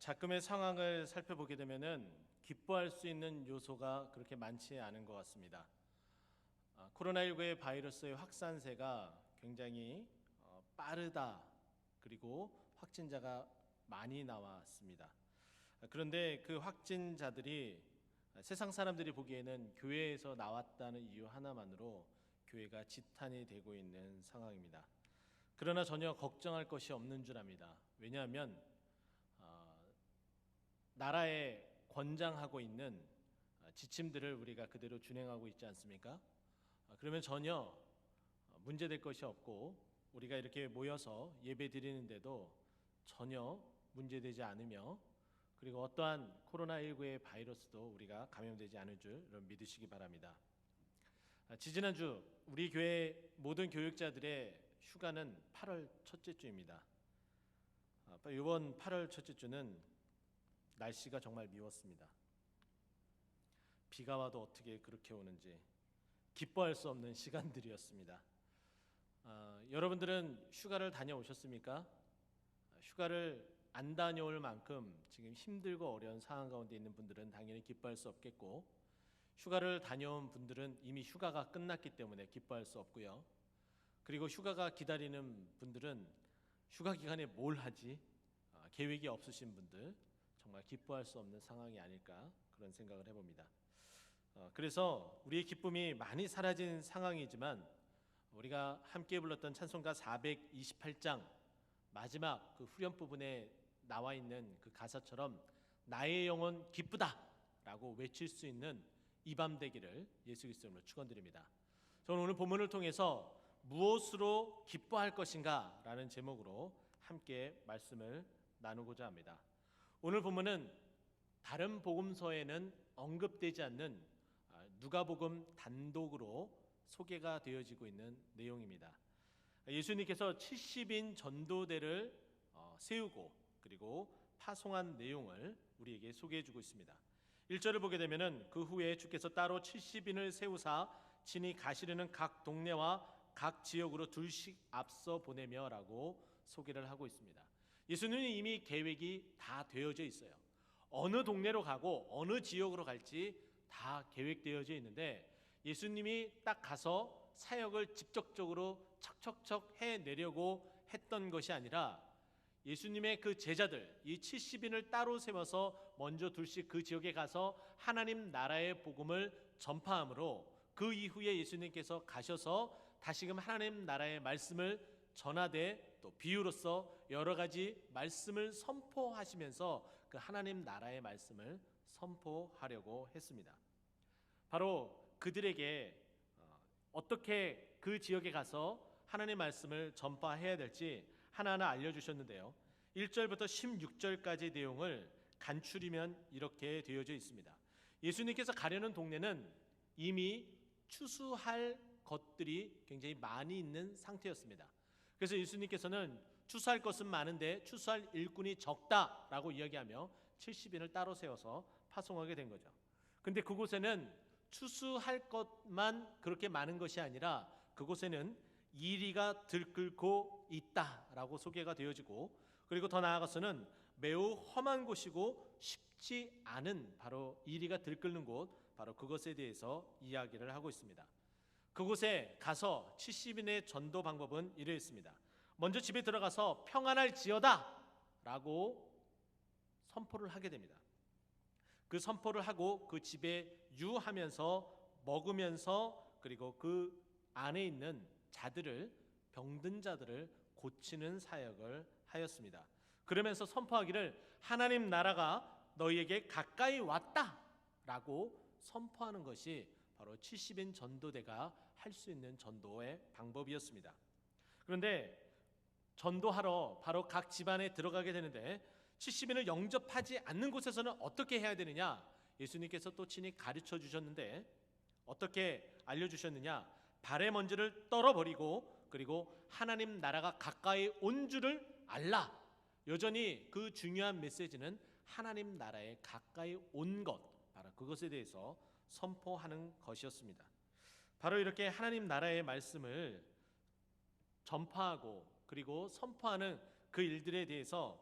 작금의 상황을 살펴보게 되면은 기뻐할 수 있는 요소가 그렇게 많지 않은 것 같습니다. 코로나19의 바이러스의 확산세가 굉장히 빠르다. 그리고 확진자가 많이 나왔습니다. 그런데 그 확진자들이 세상 사람들이 보기에는 교회에서 나왔다는 이유 하나만으로 교회가 지탄이 되고 있는 상황입니다. 그러나 전혀 걱정할 것이 없는 줄 압니다. 왜냐하면 나라에 권장하고 있는 지침들을 우리가 그대로 준행하고 있지 않습니까? 그러면 전혀 문제될 것이 없고 우리가 이렇게 모여서 예배 드리는데도 전혀 문제되지 않으며 그리고 어떠한 코로나19의 바이러스도 우리가 감염되지 않을 줄 믿으시기 바랍니다. 지지난주 우리 교회 모든 교육자들의 휴가는 8월 첫째 주입니다. 이번 8월 첫째 주는 날씨가 정말 미웠습니다. 비가 와도 어떻게 그렇게 오는지 기뻐할 수 없는 시간들이었습니다. 여러분들은 휴가를 다녀오셨습니까? 휴가를 안 다녀올 만큼 지금 힘들고 어려운 상황 가운데 있는 분들은 당연히 기뻐할 수 없겠고, 휴가를 다녀온 분들은 이미 휴가가 끝났기 때문에 기뻐할 수 없고요. 그리고 휴가가 기다리는 분들은 휴가 기간에 뭘 하지? 계획이 없으신 분들 정말 기뻐할 수 없는 상황이 아닐까 그런 생각을 해봅니다. 그래서 우리의 기쁨이 많이 사라진 상황이지만 우리가 함께 불렀던 찬송가 428장 마지막 그 후렴 부분에 나와 있는 그 가사처럼 나의 영혼 기쁘다 라고 외칠 수 있는 이 밤 되기를 예수 그리스도로 축원드립니다. 저는 오늘 본문을 통해서 무엇으로 기뻐할 것인가 라는 제목으로 함께 말씀을 나누고자 합니다. 오늘 본문은 다른 복음서에는 언급되지 않는 누가복음 단독으로 소개가 되어지고 있는 내용입니다. 예수님께서 70인 전도대를 세우고 그리고 파송한 내용을 우리에게 소개해 주고 있습니다. 1절을 보게 되면은 그 후에 주께서 따로 70인을 세우사 친히 가시려는 각 동네와 각 지역으로 둘씩 앞서 보내며 라고 소개를 하고 있습니다. 예수님은 이미 계획이 다 되어져 있어요. 어느 동네로 가고 어느 지역으로 갈지 다 계획되어져 있는데 예수님이 딱 가서 사역을 직접적으로 척척척 해내려고 했던 것이 아니라 예수님의 그 제자들 이 70인을 따로 세워서 먼저 둘씩 그 지역에 가서 하나님 나라의 복음을 전파함으로 그 이후에 예수님께서 가셔서 다시금 하나님 나라의 말씀을 전하되 또 비유로서 여러 가지 말씀을 선포하시면서 그 하나님 나라의 말씀을 선포하려고 했습니다. 바로 그들에게 어떻게 그 지역에 가서 하나님의 말씀을 전파해야 될지 하나하나 알려주셨는데요. 1절부터 16절까지 내용을 간추리면 이렇게 되어져 있습니다. 예수님께서 가려는 동네는 이미 추수할 것들이 굉장히 많이 있는 상태였습니다. 그래서 예수님께서는 추수할 것은 많은데 추수할 일꾼이 적다라고 이야기하며 70인을 따로 세워서 파송하게 된 거죠. 근데 그곳에는 추수할 것만 그렇게 많은 것이 아니라 그곳에는 이리가 들끓고 있다라고 소개가 되어지고, 그리고 더 나아가서는 매우 험한 곳이고 쉽지 않은 바로 이리가 들끓는 곳, 바로 그것에 대해서 이야기를 하고 있습니다. 그곳에 가서 70인의 전도 방법은 이러했습니다. 먼저 집에 들어가서 평안할지어다 라고 선포를 하게 됩니다. 그 선포를 하고 그 집에 유하면서 먹으면서 그리고 그 안에 있는 자들을, 병든 자들을 고치는 사역을 하였습니다. 그러면서 선포하기를 하나님 나라가 너희에게 가까이 왔다 라고 선포하는 것이 바로 70인 전도대가 할 수 있는 전도의 방법이었습니다. 그런데 전도하러 바로 각 집안에 들어가게 되는데 70인을 영접하지 않는 곳에서는 어떻게 해야 되느냐? 예수님께서 또 친히 가르쳐 주셨는데 어떻게 알려주셨느냐? 발의 먼지를 떨어버리고 그리고 하나님 나라가 가까이 온 줄을 알라. 여전히 그 중요한 메시지는 하나님 나라에 가까이 온 것, 바로 그것에 대해서 선포하는 것이었습니다. 바로 이렇게 하나님 나라의 말씀을 전파하고 그리고 선포하는 그 일들에 대해서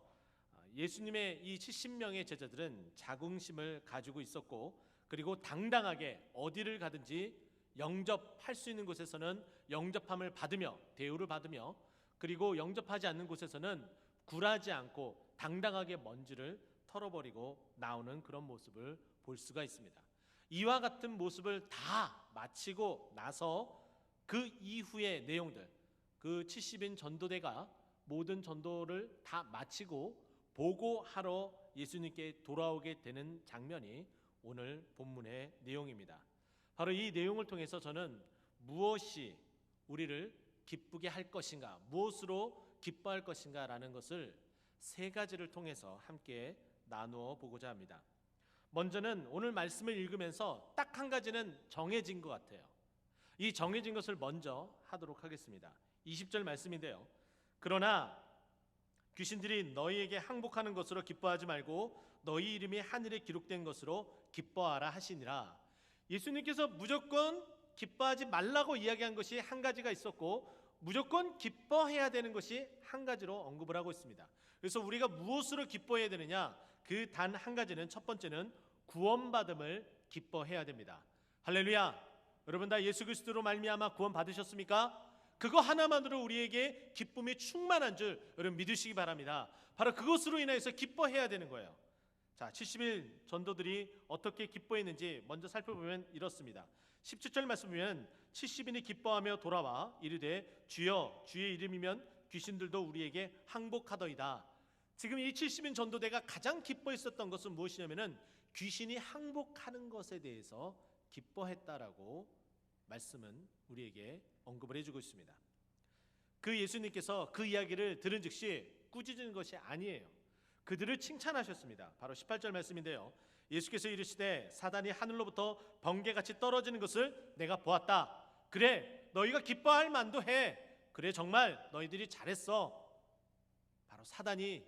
예수님의 이 70명의 제자들은 자긍심을 가지고 있었고, 그리고 당당하게 어디를 가든지 영접할 수 있는 곳에서는 영접함을 받으며 대우를 받으며, 그리고 영접하지 않는 곳에서는 굴하지 않고 당당하게 먼지를 털어버리고 나오는 그런 모습을 볼 수가 있습니다. 이와 같은 모습을 다 마치고 나서 그 이후의 내용들, 그 70인 전도대가 모든 전도를 다 마치고 보고하러 예수님께 돌아오게 되는 장면이 오늘 본문의 내용입니다. 바로 이 내용을 통해서 저는 무엇이 우리를 기쁘게 할 것인가, 무엇으로 기뻐할 것인가 라는 것을 세 가지를 통해서 함께 나누어 보고자 합니다. 먼저는 오늘 말씀을 읽으면서 딱 한 가지는 정해진 것 같아요. 이 정해진 것을 먼저 하도록 하겠습니다. 20절 말씀인데요, 그러나 귀신들이 너희에게 항복하는 것으로 기뻐하지 말고 너희 이름이 하늘에 기록된 것으로 기뻐하라 하시니라. 예수님께서 무조건 기뻐하지 말라고 이야기한 것이 한 가지가 있었고, 무조건 기뻐해야 되는 것이 한 가지로 언급을 하고 있습니다. 그래서 우리가 무엇으로 기뻐해야 되느냐, 그 단 한 가지는, 첫 번째는 구원받음을 기뻐해야 됩니다. 할렐루야. 여러분 다 예수 그리스도로 말미암아 구원 받으셨습니까? 그거 하나만으로 우리에게 기쁨이 충만한 줄 여러분 믿으시기 바랍니다. 바로 그것으로 인해서 기뻐해야 되는 거예요. 자, 70일 전도들이 어떻게 기뻐했는지 먼저 살펴보면 이렇습니다. 17절 말씀 보면 70인이 기뻐하며 돌아와 이르되 주여 주의 이름이면 귀신들도 우리에게 항복하더이다. 지금 이 70인 전도대가 가장 기뻐했었던 것은 무엇이냐면은 귀신이 항복하는 것에 대해서 기뻐했다라고 말씀은 우리에게 언급을 해주고 있습니다. 그 예수님께서 그 이야기를 들은 즉시 꾸짖은 것이 아니에요. 그들을 칭찬하셨습니다. 바로 18절 말씀인데요, 예수께서 이르시되 사단이 하늘로부터 번개같이 떨어지는 것을 내가 보았다. 그래 너희가 기뻐할 만도 해. 그래 정말 너희들이 잘했어. 바로 사단이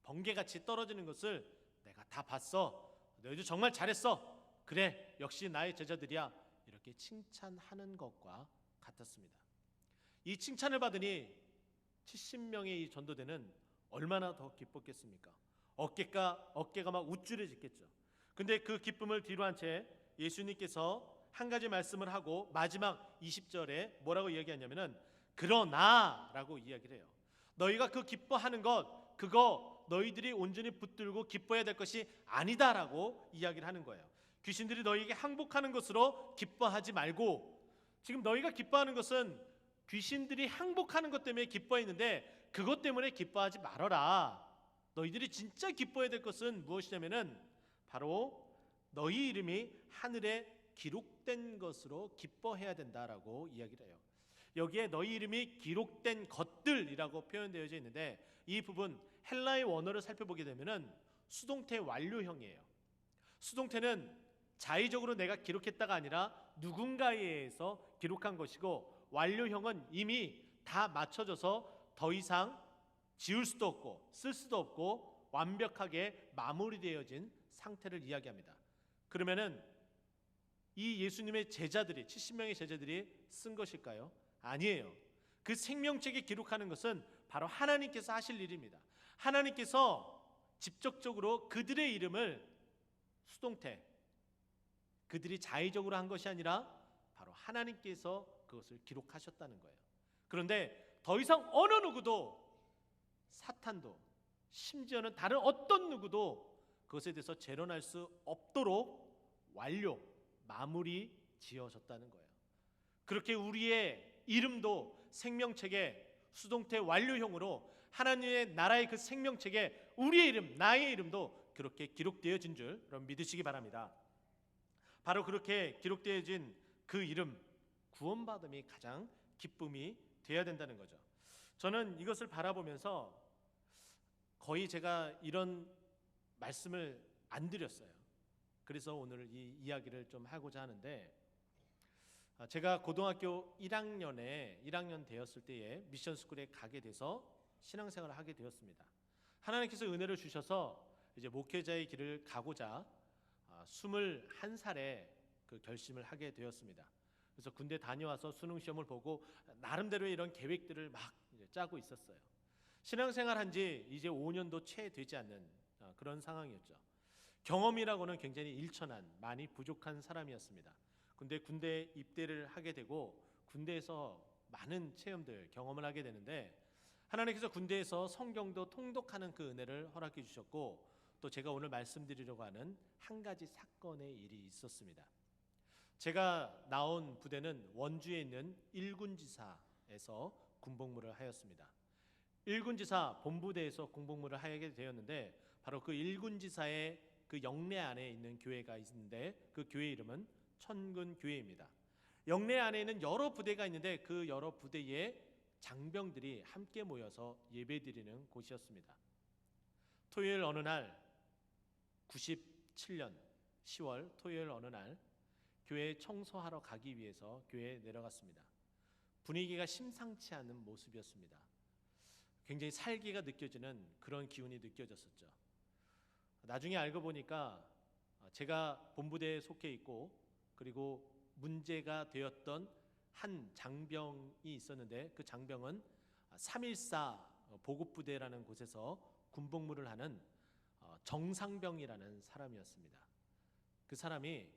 번개같이 떨어지는 것을 내가 다 봤어. 너희들 정말 잘했어. 그래 역시 나의 제자들이야. 이렇게 칭찬하는 것과 같았습니다. 이 칭찬을 받으니 70명의 이 전도대는 얼마나 더 기뻤겠습니까? 어깨가 막 우쭐해졌겠죠. 근데 그 기쁨을 뒤로 한 채 예수님께서 한 가지 말씀을 하고 마지막 20절에 뭐라고 이야기하냐면은 그러나 라고 이야기를 해요. 너희가 그 기뻐하는 것, 그거 너희들이 온전히 붙들고 기뻐해야 될 것이 아니다라고 이야기를 하는 거예요. 귀신들이 너희에게 항복하는 것으로 기뻐하지 말고, 지금 너희가 기뻐하는 것은 귀신들이 항복하는 것 때문에 기뻐했는데 그것 때문에 기뻐하지 말아라. 너희들이 진짜 기뻐해야 될 것은 무엇이냐면은 바로 너희 이름이 하늘에 기록된 것으로 기뻐해야 된다라고 이야기를 해요. 여기에 너희 이름이 기록된 것들이라고 표현되어져 있는데, 이 부분 헬라의 원어를 살펴보게 되면은 수동태 완료형이에요. 수동태는 자의적으로 내가 기록했다가 아니라 누군가에 의해서 기록한 것이고, 완료형은 이미 다 맞춰져서 더 이상 지울 수도 없고 쓸 수도 없고 완벽하게 마무리되어진 상태를 이야기합니다. 그러면은 이 예수님의 제자들이 70명의 제자들이 쓴 것일까요? 아니에요. 그 생명책에 기록하는 것은 바로 하나님께서 하실 일입니다. 하나님께서 직접적으로 그들의 이름을 수동태, 그들이 자의적으로 한 것이 아니라 바로 하나님께서 그것을 기록하셨다는 거예요. 그런데 더 이상 어느 누구도, 사탄도, 심지어는 다른 어떤 누구도 그것에 대해서 재론할 수 없도록 마무리 지어졌다는 거예요. 그렇게 우리의 이름도 생명책에 수동태 완료형으로 하나님의 나라의 그 생명책에 우리의 이름, 나의 이름도 그렇게 기록되어진 줄 여러분 믿으시기 바랍니다. 바로 그렇게 기록되어진 그 이름, 구원받음이 가장 기쁨이 되어야 된다는 거죠. 저는 이것을 바라보면서 거의 제가 이런 말씀을 안 드렸어요. 그래서 오늘 이 이야기를 좀 하고자 하는데, 제가 고등학교 1학년 되었을 때에 미션 스쿨에 가게 돼서 신앙생활을 하게 되었습니다. 하나님께서 은혜를 주셔서 이제 목회자의 길을 가고자 21살에 그 결심을 하게 되었습니다. 그래서 군대 다녀와서 수능 시험을 보고 나름대로 이런 계획들을 막 이제 짜고 있었어요. 신앙생활 한 지 이제 5년도 채 되지 않는 그런 상황이었죠. 경험이라고는 굉장히 일천한, 많이 부족한 사람이었습니다. 근데 군대 입대를 하게 되고 군대에서 많은 체험들, 경험을 하게 되는데 하나님께서 군대에서 성경도 통독하는 그 은혜를 허락해 주셨고 또 제가 오늘 말씀드리려고 하는 한 가지 사건의 일이 있었습니다. 제가 나온 부대는 원주에 있는 1군지사에서 군복무를 하였습니다. 1군지사 본부대에서 군복무를 하게 되었는데 바로 그 1군지사의 그 영내 안에 있는 교회가 있는데 그 교회 이름은 천군교회입니다. 영내 안에 있는 여러 부대가 있는데 그 여러 부대의 장병들이 함께 모여서 예배드리는 곳이었습니다. 토요일 어느 날 97년 10월 토요일 어느 날 교회 청소하러 가기 위해서 교회에 내려갔습니다. 분위기가 심상치 않은 모습이었습니다. 굉장히 살기가 느껴지는 그런 기운이 느껴졌었죠. 나중에 알고 보니까 제가 본부대에 속해 있고 그리고 문제가 되었던 한 장병이 있었는데 그 장병은 314 보급부대라는 곳에서 군복무를 하는 정상병이라는 사람이었습니다. 그 사람이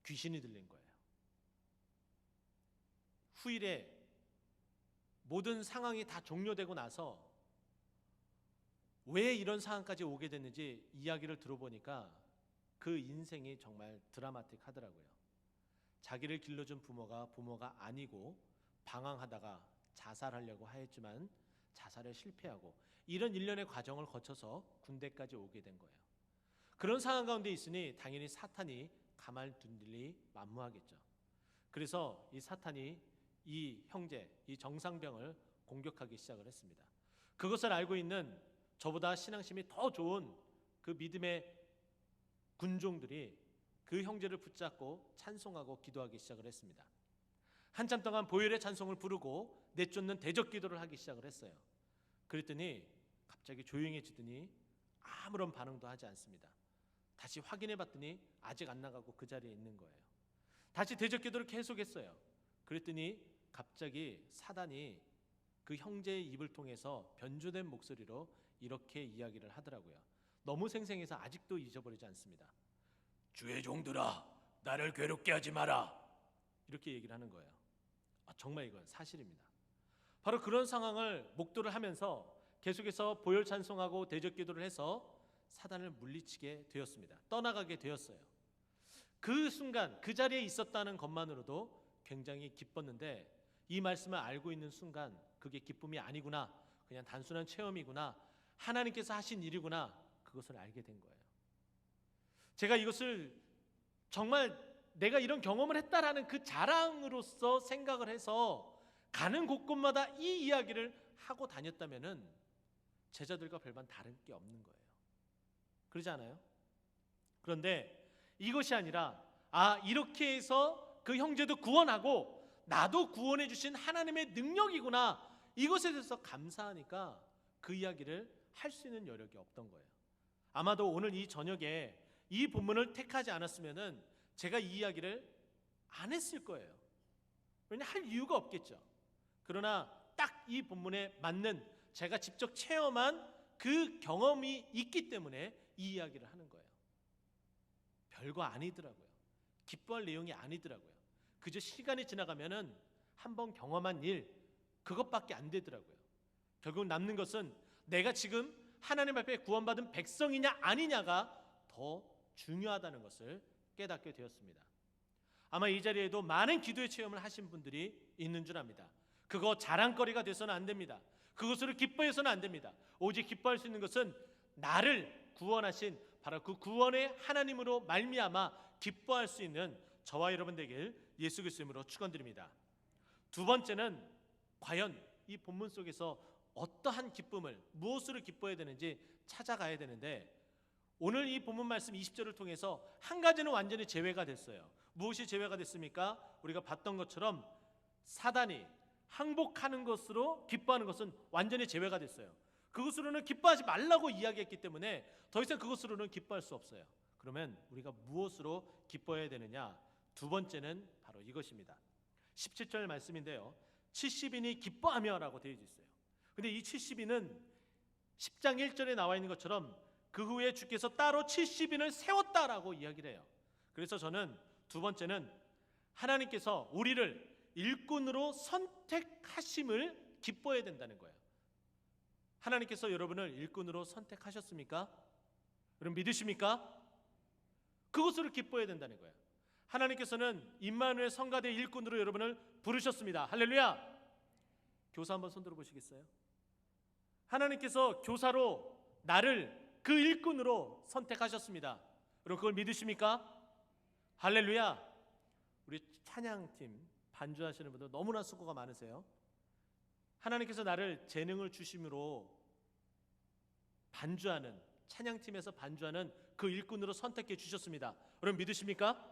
귀신이 들린 거예요. 후일에 모든 상황이 다 종료되고 나서 왜 이런 상황까지 오게 됐는지 이야기를 들어보니까 그 인생이 정말 드라마틱하더라고요. 자기를 길러준 부모가 아니고 방황하다가 자살하려고 하였지만 자살에 실패하고 이런 일련의 과정을 거쳐서 군대까지 오게 된 거예요. 그런 상황 가운데 있으니 당연히 사탄이 가만히 둘 리 만무하겠죠. 그래서 이 사탄이 이 형제, 이 정상병을 공격하기 시작을 했습니다. 그것을 알고 있는 저보다 신앙심이 더 좋은 그 믿음의 군종들이 그 형제를 붙잡고 찬송하고 기도하기 시작을 했습니다. 한참 동안 보혈의 찬송을 부르고 내쫓는 대적 기도를 하기 시작을 했어요. 그랬더니 갑자기 조용해지더니 아무런 반응도 하지 않습니다. 다시 확인해 봤더니 아직 안 나가고 그 자리에 있는 거예요. 다시 대적 기도를 계속했어요. 그랬더니 갑자기 사단이 그 형제의 입을 통해서 변조된 목소리로 이렇게 이야기를 하더라고요. 너무 생생해서 아직도 잊어버리지 않습니다. 주의 종들아, 나를 괴롭게 하지 마라. 이렇게 얘기를 하는 거예요. 정말 이건 사실입니다. 바로 그런 상황을 목도를 하면서 계속해서 보혈 찬송하고 대적 기도를 해서 사단을 물리치게 되었습니다. 떠나가게 되었어요. 그 순간 그 자리에 있었다는 것만으로도 굉장히 기뻤는데 이 말씀을 알고 있는 순간 그게 기쁨이 아니구나, 그냥 단순한 체험이구나, 하나님께서 하신 일이구나, 그것을 알게 된 거예요. 제가 이것을 정말 내가 이런 경험을 했다라는 그 자랑으로서 생각을 해서 가는 곳곳마다 이 이야기를 하고 다녔다면은 제자들과 별반 다른 게 없는 거예요. 그러지 않아요? 그런데 이것이 아니라 이렇게 해서 그 형제도 구원하고 나도 구원해 주신 하나님의 능력이구나, 이것에 대해서 감사하니까 그 이야기를 할 수 있는 여력이 없던 거예요. 아마도 오늘 이 저녁에 이 본문을 택하지 않았으면은 제가 이 이야기를 안 했을 거예요. 왜냐하면 할 이유가 없겠죠. 그러나 딱 이 본문에 맞는 제가 직접 체험한 그 경험이 있기 때문에 이 이야기를 하는 거예요. 별거 아니더라고요. 기뻐할 내용이 아니더라고요. 그저 시간이 지나가면은 한번 경험한 일, 그것밖에 안 되더라고요. 결국 남는 것은 내가 지금 하나님 앞에 구원받은 백성이냐 아니냐가 더 중요하다는 것을 깨닫게 되었습니다. 아마 이 자리에도 많은 기도의 체험을 하신 분들이 있는 줄 압니다. 그거 자랑거리가 돼서는 안 됩니다. 그것으로 기뻐해서는 안 됩니다. 오직 기뻐할 수 있는 것은 나를 구원하신 바로 그 구원의 하나님으로 말미암아 기뻐할 수 있는 저와 여러분 되길 예수 그리스도 이름으로 축원드립니다. 두 번째는 과연 이 본문 속에서 어떠한 기쁨을, 무엇으로 기뻐해야 되는지 찾아가야 되는데 오늘 이 본문 말씀 20절을 통해서 한 가지는 완전히 제외가 됐어요. 무엇이 제외가 됐습니까? 우리가 봤던 것처럼 사단이 항복하는 것으로 기뻐하는 것은 완전히 제외가 됐어요. 그것으로는 기뻐하지 말라고 이야기했기 때문에 더 이상 그것으로는 기뻐할 수 없어요. 그러면 우리가 무엇으로 기뻐해야 되느냐? 두 번째는 바로 이것입니다. 17절 말씀인데요, 70인이 기뻐하며 라고 되어 있어요. 근데 이 70인은 10장 1절에 나와 있는 것처럼 그 후에 주께서 따로 70인을 세웠다라고 이야기를 해요. 그래서 저는 두 번째는 하나님께서 우리를 일꾼으로 선택하심을 기뻐해야 된다는 거예요. 하나님께서 여러분을 일꾼으로 선택하셨습니까? 여러분 믿으십니까? 그것을 기뻐해야 된다는 거예요. 하나님께서는 임마누엘 성가대 일꾼으로 여러분을 부르셨습니다. 할렐루야. 교사 한번 손들어 보시겠어요? 하나님께서 교사로 나를 그 일꾼으로 선택하셨습니다. 여러분 그걸 믿으십니까? 할렐루야. 우리 찬양팀 반주하시는 분들 너무나 수고가 많으세요. 하나님께서 나를 재능을 주심으로 반주하는, 찬양팀에서 반주하는 그 일꾼으로 선택해 주셨습니다. 여러분 믿으십니까?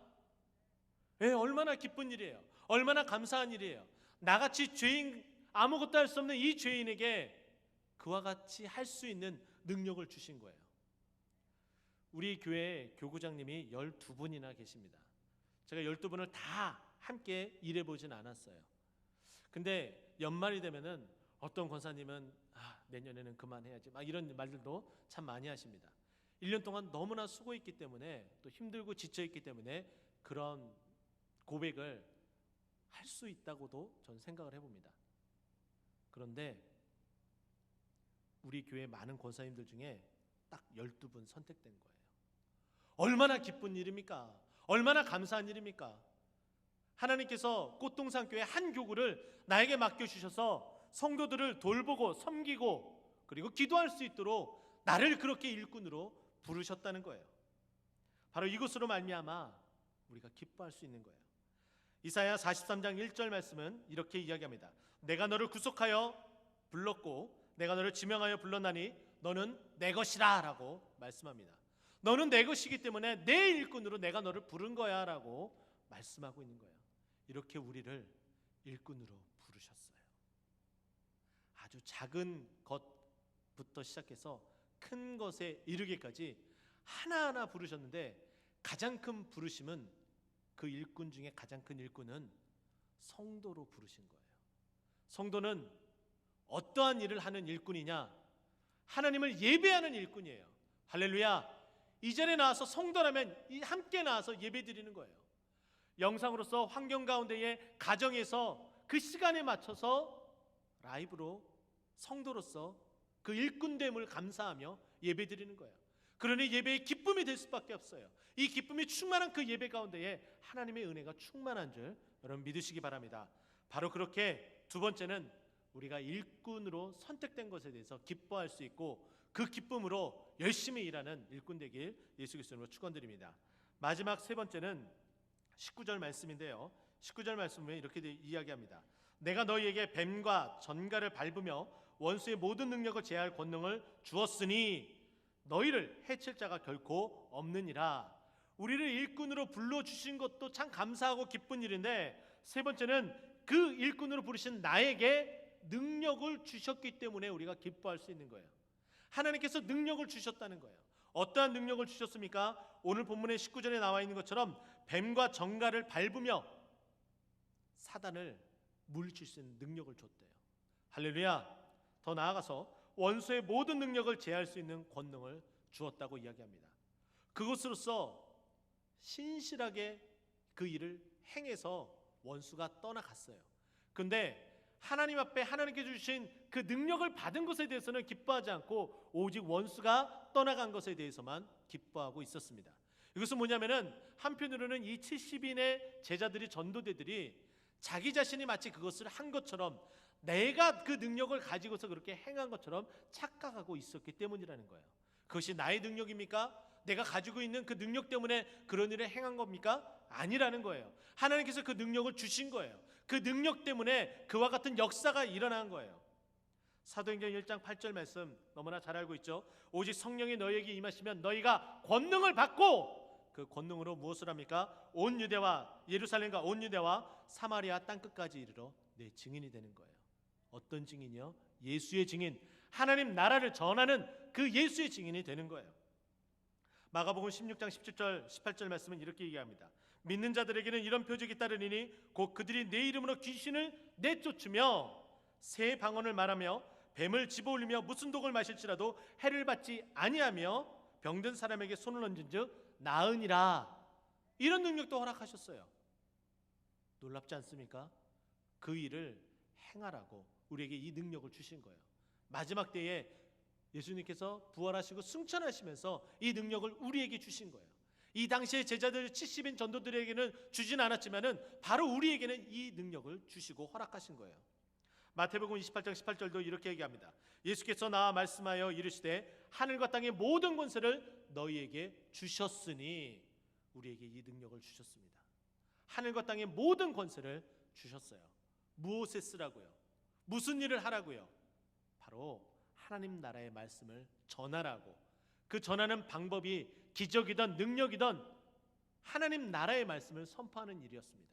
네, 얼마나 기쁜 일이에요. 얼마나 감사한 일이에요. 나같이 죄인, 아무것도 할 수 없는 이 죄인에게 그와 같이 할 수 있는 능력을 주신 거예요. 우리 교회 교구장님이 12분이나 계십니다. 제가 12분을 다 함께 일해보진 않았어요. 근데 연말이 되면은 어떤 권사님은 내년에는 그만해야지 막 이런 말들도 참 많이 하십니다. 1년 동안 너무나 수고했기 때문에, 또 힘들고 지쳐있기 때문에 그런 고백을 할 수 있다고도 저는 생각을 해봅니다. 그런데 우리 교회 많은 권사님들 중에 딱 12분 선택된 거예요. 얼마나 기쁜 일입니까? 얼마나 감사한 일입니까? 하나님께서 꽃동산교회 한 교구를 나에게 맡겨주셔서 성도들을 돌보고 섬기고 그리고 기도할 수 있도록 나를 그렇게 일꾼으로 부르셨다는 거예요. 바로 이것으로 말미암아 우리가 기뻐할 수 있는 거예요. 이사야 43장 1절 말씀은 이렇게 이야기합니다. 내가 너를 구속하여 불렀고 내가 너를 지명하여 불렀나니 너는 내 것이라 라고 말씀합니다. 너는 내 것이기 때문에 내 일꾼으로 내가 너를 부른 거야 라고 말씀하고 있는 거예요. 이렇게 우리를 일꾼으로 부르셨어요. 아주 작은 것부터 시작해서 큰 것에 이르기까지 하나하나 부르셨는데, 가장 큰 부르심은, 그 일꾼 중에 가장 큰 일꾼은 성도로 부르신 거예요. 성도는 어떠한 일을 하는 일꾼이냐? 하나님을 예배하는 일꾼이에요. 할렐루야. 이 자리에 나와서 성도라면 함께 나와서 예배 드리는 거예요. 영상으로서 환경 가운데의 가정에서 그 시간에 맞춰서 라이브로 성도로서 그 일꾼됨을 감사하며 예배 드리는 거예요. 그러니 예배의 기쁨이 될 수밖에 없어요. 이 기쁨이 충만한 그 예배 가운데에 하나님의 은혜가 충만한 줄 여러분 믿으시기 바랍니다. 바로 그렇게 두 번째는 우리가 일꾼으로 선택된 것에 대해서 기뻐할 수 있고, 그 기쁨으로 열심히 일하는 일꾼 되길 예수 그리스도로 축원드립니다. 마지막 세 번째는 19절 말씀인데요. 19절 말씀에 이렇게 이야기합니다. 내가 너희에게 뱀과 전갈을 밟으며 원수의 모든 능력을 제할 권능을 주었으니 너희를 해칠 자가 결코 없느니라. 우리를 일꾼으로 불러주신 것도 참 감사하고 기쁜 일인데, 세 번째는 그 일꾼으로 부르신 나에게 능력을 주셨기 때문에 우리가 기뻐할 수 있는 거예요. 하나님께서 능력을 주셨다는 거예요. 어떠한 능력을 주셨습니까? 오늘 본문의 19절에 나와 있는 것처럼 뱀과 정갈을 밟으며 사단을 물리칠 수 있는 능력을 줬대요. 할렐루야. 더 나아가서 원수의 모든 능력을 제할 수 있는 권능을 주었다고 이야기합니다. 그것으로서 신실하게 그 일을 행해서 원수가 떠나갔어요. 그런데 하나님 앞에 하나님께 주신 그 능력을 받은 것에 대해서는 기뻐하지 않고 오직 원수가 떠나간 것에 대해서만 기뻐하고 있었습니다. 이것은 뭐냐면은, 한편으로는 이 70인의 제자들이, 전도대들이 자기 자신이 마치 그것을 한 것처럼, 내가 그 능력을 가지고서 그렇게 행한 것처럼 착각하고 있었기 때문이라는 거예요. 그것이 나의 능력입니까? 내가 가지고 있는 그 능력 때문에 그런 일을 행한 겁니까? 아니라는 거예요. 하나님께서 그 능력을 주신 거예요. 그 능력 때문에 그와 같은 역사가 일어난 거예요. 사도행전 1장 8절 말씀 너무나 잘 알고 있죠. 오직 성령이 너희에게 임하시면 너희가 권능을 받고, 그 권능으로 무엇을 합니까? 온 유대와 예루살렘과 온 유대와 사마리아 땅끝까지 이르러 내 증인이 되는 거예요. 어떤 증인이요? 예수의 증인, 하나님 나라를 전하는 그 예수의 증인이 되는 거예요. 마가복음 16장 17절 18절 말씀은 이렇게 얘기합니다. 믿는 자들에게는 이런 표적이 따르리니 곧 그들이 내 이름으로 귀신을 내쫓으며 새 방언을 말하며 뱀을 집어올리며 무슨 독을 마실지라도 해를 받지 아니하며 병든 사람에게 손을 얹은즉 나으니라. 이런 능력도 허락하셨어요. 놀랍지 않습니까? 그 일을 행하라고 우리에게 이 능력을 주신 거예요. 마지막 때에 예수님께서 부활하시고 승천하시면서 이 능력을 우리에게 주신 거예요. 이 당시의 제자들 70인 전도들에게는 주진 않았지만은 바로 우리에게는 이 능력을 주시고 허락하신 거예요. 마태복음 28장 18절도 이렇게 얘기합니다. 예수께서 나와 말씀하여 이르시되 하늘과 땅의 모든 권세를 너희에게 주셨으니, 우리에게 이 능력을 주셨습니다. 하늘과 땅의 모든 권세를 주셨어요. 무엇에 쓰라고요? 무슨 일을 하라고요? 바로 하나님 나라의 말씀을 전하라고. 그 전하는 방법이 기적이든 능력이든 하나님 나라의 말씀을 선포하는 일이었습니다.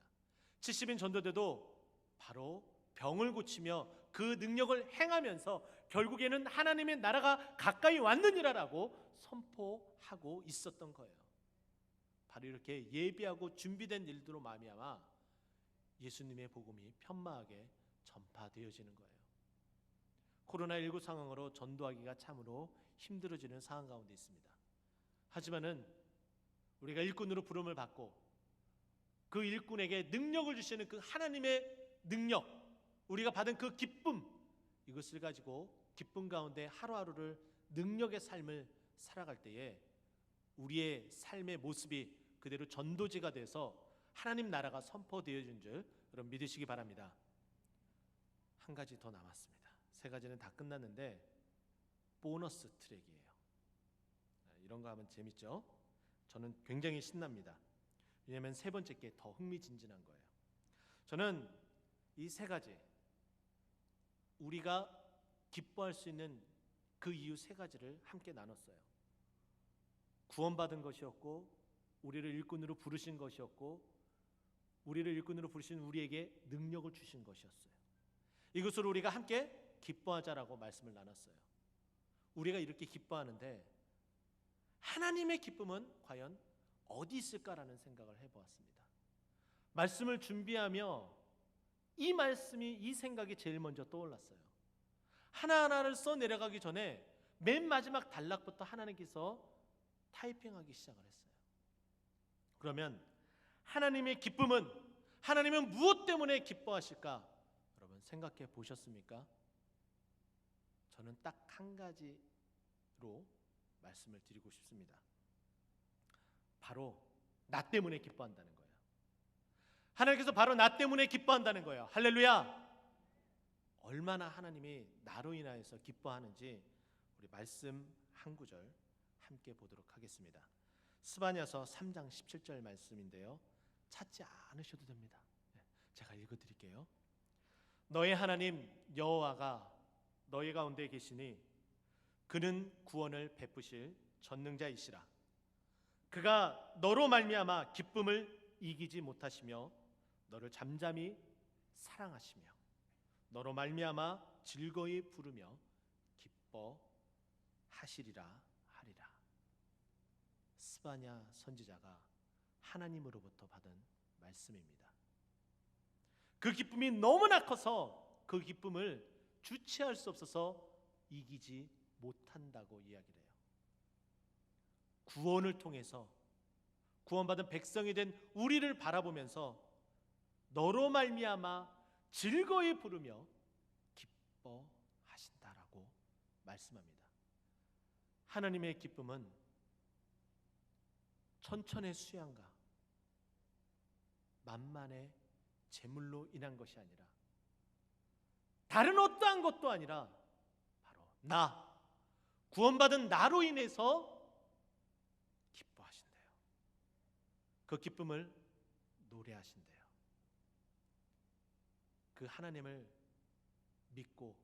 70인 전도대도 바로 병을 고치며 그 능력을 행하면서 결국에는 하나님의 나라가 가까이 왔느니라라고 선포하고 있었던 거예요. 바로 이렇게 예비하고 준비된 일들로 말미암아 예수님의 복음이 편마하게 전파되어지는 거예요. 코로나19 상황으로 전도하기가 참으로 힘들어지는 상황 가운데 있습니다. 하지만은 우리가 일꾼으로 부름을 받고 그 일꾼에게 능력을 주시는 그 하나님의 능력, 우리가 받은 그 기쁨, 이것을 가지고 기쁨 가운데 하루하루를 능력의 삶을 살아갈 때에 우리의 삶의 모습이 그대로 전도지가 돼서 하나님 나라가 선포되어진 줄 여러분 믿으시기 바랍니다. 한 가지 더 남았습니다. 세 가지는 다 끝났는데 보너스 트랙이에요. 이런 거 하면 재밌죠? 저는 굉장히 신납니다. 왜냐하면 세 번째 게 더 흥미진진한 거예요. 저는 이 세 가지, 우리가 기뻐할 수 있는 그 이유 세 가지를 함께 나눴어요. 구원받은 것이었고, 우리를 일꾼으로 부르신 것이었고, 우리를 일꾼으로 부르신 우리에게 능력을 주신 것이었어요. 이것으로 우리가 함께 기뻐하자라고 말씀을 나눴어요. 우리가 이렇게 기뻐하는데 하나님의 기쁨은 과연 어디 있을까라는 생각을 해보았습니다. 말씀을 준비하며 이 말씀이, 이 생각이 제일 먼저 떠올랐어요. 하나하나를 써 내려가기 전에 맨 마지막 단락부터 하나님께서 타이핑하기 시작을 했어요. 그러면 하나님의 기쁨은, 하나님은 무엇 때문에 기뻐하실까? 여러분 생각해 보셨습니까? 저는 딱 한 가지로 말씀을 드리고 싶습니다. 바로 나 때문에 기뻐한다는 거예요. 하나님께서 바로 나 때문에 기뻐한다는 거예요. 할렐루야! 얼마나 하나님이 나로 인하여서 기뻐하는지 우리 말씀 한 구절 함께 보도록 하겠습니다. 스바냐서 3장 17절 말씀인데요, 찾지 않으셔도 됩니다. 제가 읽어드릴게요. 너의 하나님 여호와가 너희 가운데 계시니 그는 구원을 베푸실 전능자이시라. 그가 너로 말미암아 기쁨을 이기지 못하시며 너를 잠잠히 사랑하시며 너로 말미암아 즐거이 부르며 기뻐하시리라 하리라. 스바냐 선지자가 하나님으로부터 받은 말씀입니다. 그 기쁨이 너무나 커서 그 기쁨을 주체할 수 없어서 이기지 못한다고 이야기를 해요. 구원을 통해서 구원받은 백성이 된 우리를 바라보면서 너로 말미암아 즐거이 부르며 기뻐하신다라고 말씀합니다. 하나님의 기쁨은 천천의 수양과 만만의 재물로 인한 것이 아니라, 다른 어떠한 것도 아니라 바로 나, 구원받은 나로 인해서 기뻐하신대요. 그 기쁨을 노래하신대요. 그 하나님을 믿고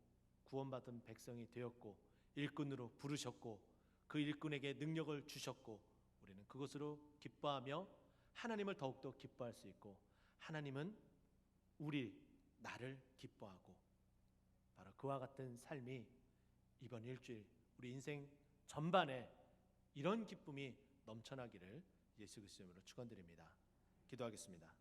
구원받은 백성이 되었고 일꾼으로 부르셨고 그 일꾼에게 능력을 주셨고 우리는 그것으로 기뻐하며 하나님을 더욱더 기뻐할 수 있고, 하나님은 나를 기뻐하고, 바로 그와 같은 삶이 이번 일주일 우리 인생 전반에 이런 기쁨이 넘쳐나기를 예수 그리스도 이름으로 축원드립니다. 기도하겠습니다.